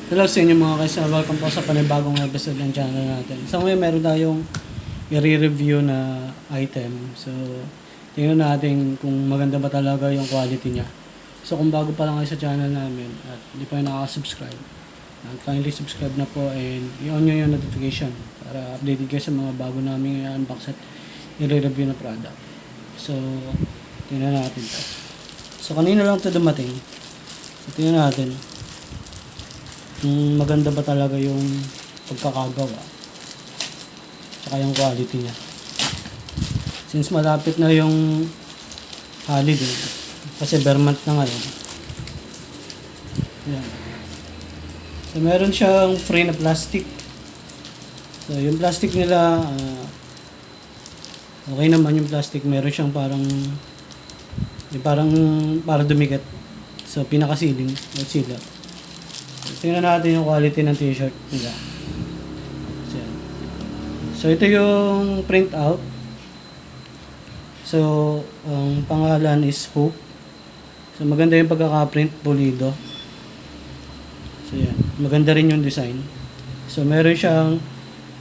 Hello sa inyo mga guys, welcome po sa panibagong episode ng channel natin. So ngayon meron tayong i-review na item. So tingnan natin kung maganda ba talaga yung quality niya. So kung bago pa lang kayo sa channel namin at hindi pa kayo nakaka-subscribe, kindly subscribe na po and i-on nyo yung notification para updated kayo sa mga bago namin i-unbox at i-review na product. So tingnan natin to. So kanina lang ito dumating. So tingnan natin kung maganda ba talaga yung pagkakagawa tsaka yung quality niya. Since malapit na yung holiday kasi bare month na ngayon. Yan. So meron siyang free na plastic. So yung plastic nila okay naman yung plastic. Meron siyang parang para dumikit. So pinaka-sealing o sila. Tingnan natin yung quality ng t-shirt nila. So ito yung print out. So ang pangalan is Hope. So maganda yung pagkaka-print, pulido. So yan, maganda rin yung design. So meron siyang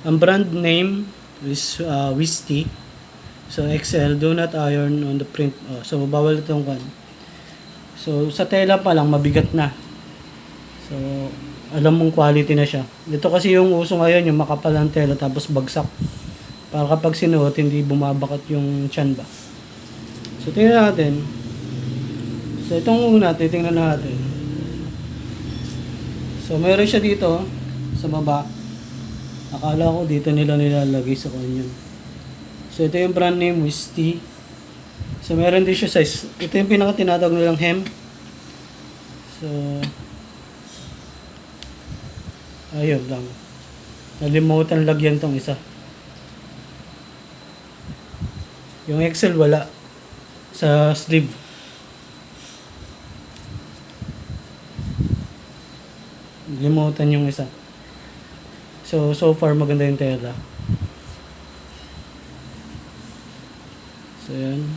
ang brand name is Wisty. So XL, do not iron on the print. So bawal itong kan. So sa tela pa lang mabigat na. So, alam mong quality na siya. Ito kasi yung uso ngayon, yung makapal ang tela tapos bagsak. Para kapag sinuot, hindi bumabakat yung tiyan ba. So, tingnan natin. So, itong una, titingnan natin. So, meron siya dito, sa baba. Akala ko dito nila nilalagay sa kanya. So, ito yung brand name, Wisty. So, meron din siya size. Ito yung pinaka tinatawag nilang hem. So, ayun lang. Nalimutan lagyan tong isa. Yung Excel wala. Sa sleeve. Nalimutan yung isa. So far maganda yung tela. So yan.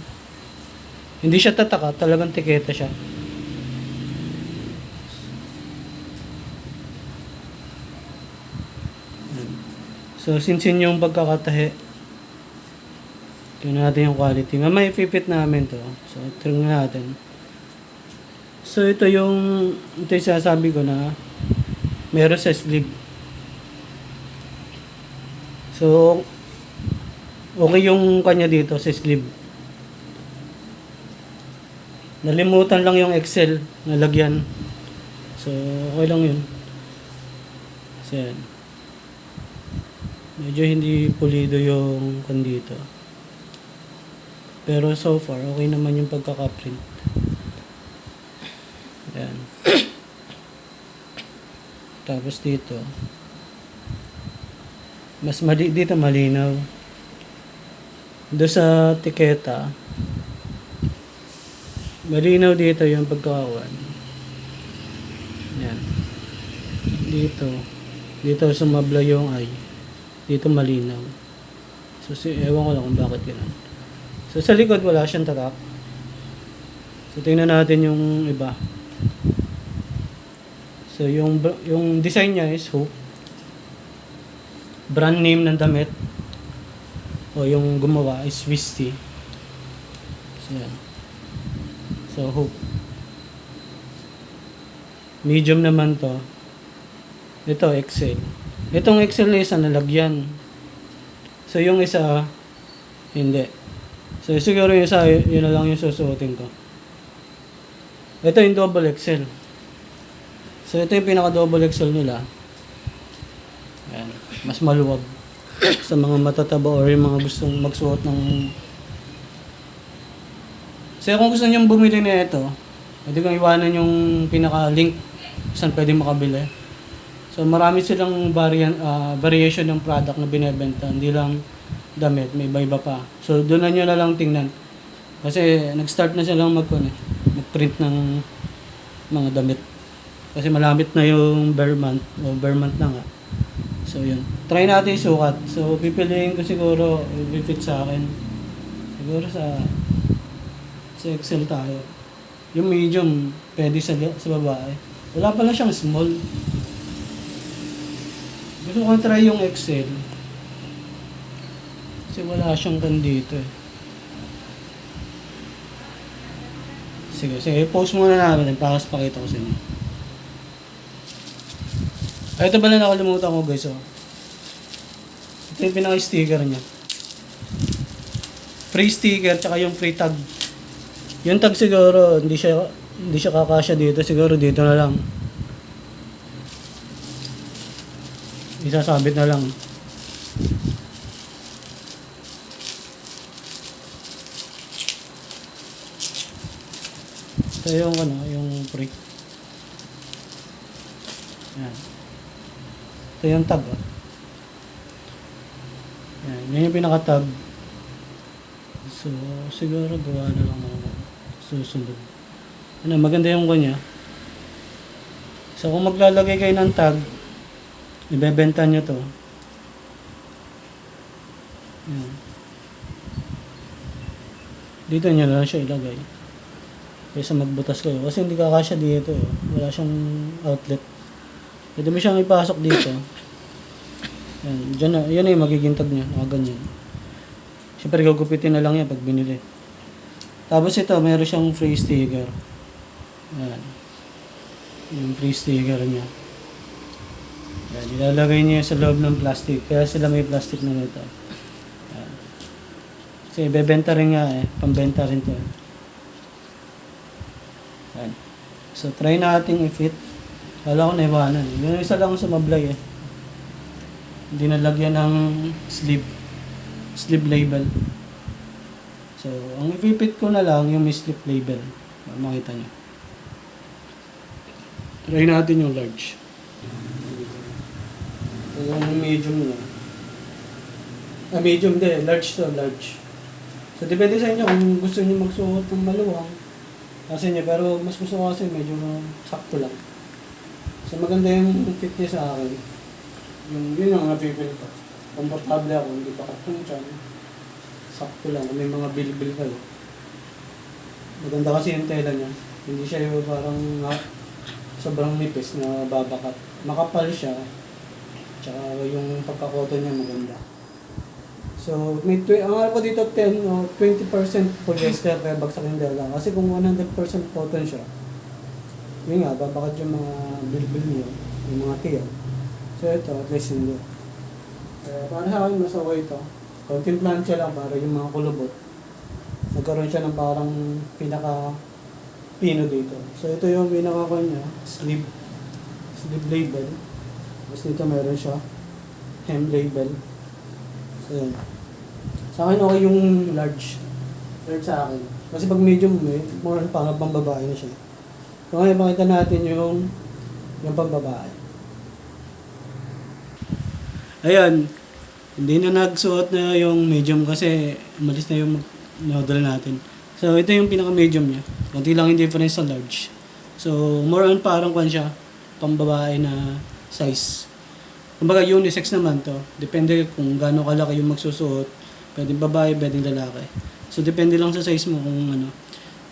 Hindi siya tataka. Talagang tiketa siya. So, sinsin yung pagkakatahi. Tingnan natin yung quality. Mamaya ipipit namin to. So, tingnan natin. So, ito yung sinasabi ko na meron sa sleeve. So, okay yung kanya dito sa sleeve. Nalimutan lang yung Excel na lagyan. So, okay lang yun. So, yan. Medyo hindi pulido yung kandito. Pero so far, okay naman yung pagkaka-print. Ayan. Tapos dito, mas dito malinaw. Doon sa tiketa, malinaw dito yung pagkakawan. Ayan. Dito sumabla yung eye. Dito malinaw. So, ewan ko lang kung bakit gano'n. So, sa likod wala siyang tatak. So, tingnan natin yung iba. So, yung design niya is Hope. Brand name ng damit. O, yung gumawa is Wisty. So, yan. So, Hope. Medium naman to. Ito, XL. Itong Excel na isa nalagyan. So, yung isa, hindi. So, siguro yung isa, yun na lang yung susuotin ko. Ito yung double XL. So, ito yung pinaka-double XL nila. Ayan. Mas maluwag. Sa mga matataba or yung mga gustong magsuot ng... So, kung gusto nyo bumili na ito, pwede kong iwanan yung pinaka-link saan pwede makabili. So marami silang variation ng product na binebenta, hindi lang damit, may iba-iba pa. So doon na nyo na lang tingnan. Kasi nag-start na silang mag-print ng mga damit. Kasi malapit na yung bare month na nga. So yun. Try natin isukat. So pipiliin ko siguro, i-fit sa akin. Siguro sa Excel tayo. Yung medium, pwede sa babae. Wala pala siyang small. Gusto ko try yung Excel. Kasi wala siyang dito eh. Sige, post muna namin. Pakas pakita ko sa inyo. Ay, ito pala nakalimutan ko guys, oh. Ito yung pinaka-sticker niya. Free sticker, tsaka yung free tag. Yung tag siguro, hindi siya kakasya dito. Siguro dito na lang. Isasabit na lang. Ito yung yung free. Yan. Ito yung tag, oh. Yan yung pinaka-tag. So, siguro gawa na lang ako susunod. Maganda yung kanya. So, kung maglalagay kayo ng tag, ibebenta nyo to. Yan. Dito nyo lang siya ilagay. Kaysa magbutas kayo. Kasi hindi kakasya dito. Eh. Wala siyang outlet. Pwede mo siyang ipasok dito. Yan. Diyan na. Yan na yung magiging tag niya. Nakaganyan. Siyempre gugupitin na lang yan pag binili. Tapos ito, meron siyang free sticker. Yan. Yung free sticker niya. Yan. Ilalagay niya sa loob ng plastic. Kaya sila may plastic na nito. Yan. Kasi ibebenta rin nga eh. Pambenta rin to eh. Yan. So, try natin i-fit. Kala ko naiwanan. Yung isa lang sa mablay eh. Hindi nalagyan ng sleeve label. So, ang i-fit ko na lang yung may sleeve label. Makita nyo. Try natin yung large. So, yung medium na. Medium din. Large to, large. So, depende sa inyo kung gusto nyo magsuot ng maluwang. Kasi niya, pero mas gusto ko kasi medyo sakto lang. So maganda yung fit niya sa akin. Yun yung napipil ko. Komportable ako, hindi pa katong tiyan. Sakto lang, may mga bilbil kayo. Maganda kasi yung tela niya. Hindi siya yung parang sobrang nipis na babakat. Makapal siya. Tsaka yung pagkakoto niya maganda. So, ang alam ko dito 10 o 20% polyester kaya bagsak yung dala. Kasi kung 100% cotton siya, yun nga, babakat yung mga bilbil niyo, yung mga tiyo. So, ito, at least hindi. Para sa akin, mas okay ito. Konting plancha lang para yung mga kulubot. Nagkaroon siya ng parang pinaka-pino dito. So, ito yung pinaka-kanya, sleeve label. Tapos dito meron siya, hem label. So, yun. Sa akin okay yung large. Large sa akin. Kasi pag medium more pang pambabae na siya. So ngayon makita natin yung pambabae. Ayan. Hindi na nagsuot na yung medium kasi umalis na yung model natin. So ito yung pinaka-medium niya. Kunti lang yung difference sa large. So more on parang kwan siya. Pambabae na size. Kumbaga unisex naman to. Depende kung gaano kalaki yung magsusuot. Pwedeng babae, pwedeng lalaki. So, depende lang sa size mo kung ano.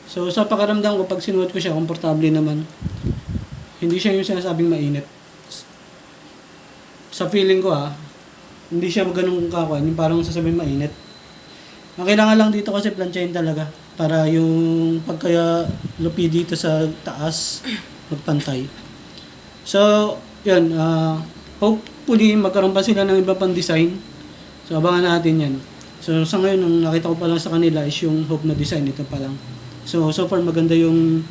So, sa pakaramdam ko, pag sinuot ko siya, komportable naman. Hindi siya yung sinasabing mainit. Sa feeling ko hindi siya ganun kakuan. Yung parang sasabihin mainit. Ang kailangan lang dito kasi planchain talaga. Para yung pagka-lupi dito sa taas, magpantay. So, yun. Hopefully, magkaroon pa sila ng iba pang design. So, abangan natin yan. So, sa ngayon, nung nakita ko pa lang sa kanila is yung Hope na design. Ito pa lang. So far maganda yung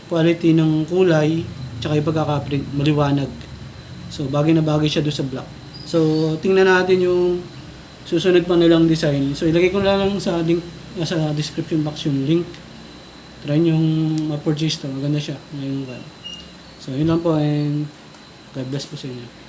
quality ng kulay tsaka yung pagkakaprint. Maliwanag. So, bagay na bagay siya doon sa black. So, tingnan natin yung susunod pa nilang design. So, ilagay ko na lang sa link, sa description box yung link. Try yung ma-purchase to. Maganda siya. Ngayon. So, yun lang po and God bless po sa inyo.